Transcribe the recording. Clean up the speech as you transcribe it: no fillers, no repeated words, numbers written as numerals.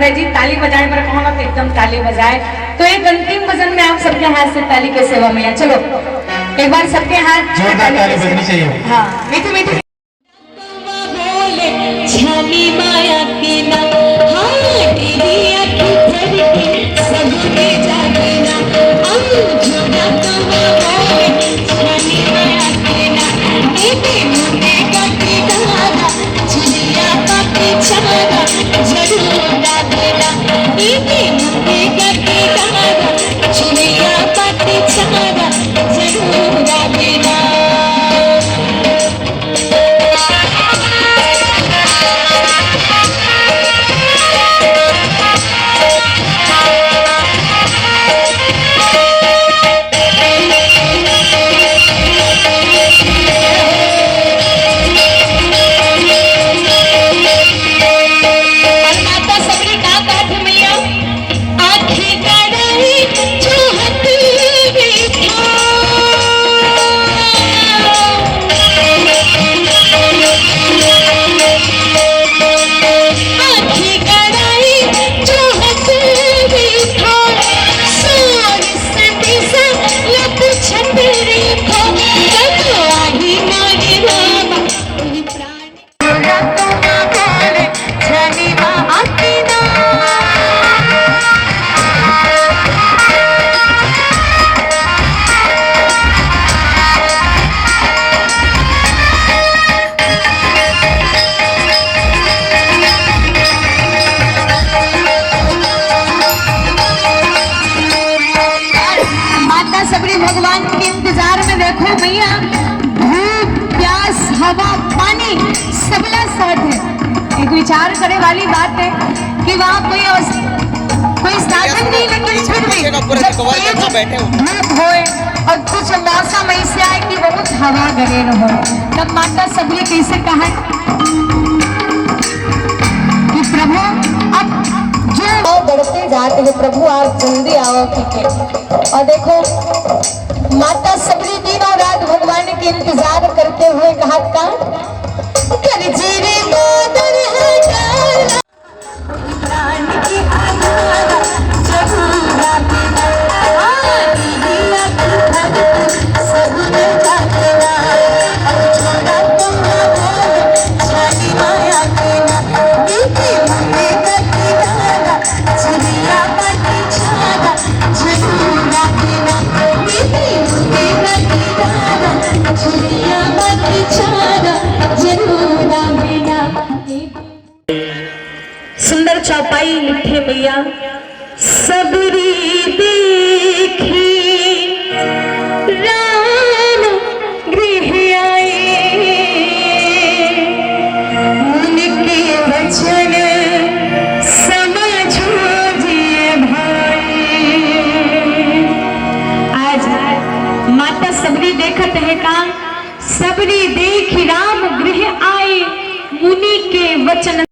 है जी, ताली बजाए पर कौन आप एकदम ताली बजाए। तो एक अंतिम भजन में आप सबके हाथ से ताली के सेवा में, चलो एक बार सबके हाथ जोरदार ताली बजनी चाहिए। हाँ मीठी मीठी छानी माया के ना तेरी आँखी भर के सबके जागना जोड़ा कवा बोले छानी माया के ना मेरे मुंडे का किनारा झुलिया पाके छाना जरूर डालना मेरे मुंडे का किनारा झुलिया पाके छाना जरूर डालना। भगवान के इंतजार में देखो भैया, धूप प्यास हवा पानी सबला साथ है। एक विचार करने वाली बात है कि वहाँ कोई साधन नहीं, लेकिन फिर भी धूप होए और कुछ मौसम ऐसे आए कि बहुत हवा गरेर हो, तब माता सबने कैसे कहा कि प्रभु अब जो बढ़ते जाते हैं प्रभु आप जल्दी आओ। ठीक है, और देखो माता सबरी दिनों रात भगवान के इंतजार करते हुए कहा का कर जीरे गोदर है डाला प्राण की आधारा जबूरा बिना दिया सबने जागना छोड़ा तुम बोले छानी माया के ना मीठी मुंडे का किनारा झुलिया पाटी छाना जबूरा बिना सुंदर चौपाई लिखे मैया सबरी देखी राम गृह आए उनके वचन समझो जिए भाई। आज माता सबरी देखत है का सबरी देख राम गृह आए मुनि के वचन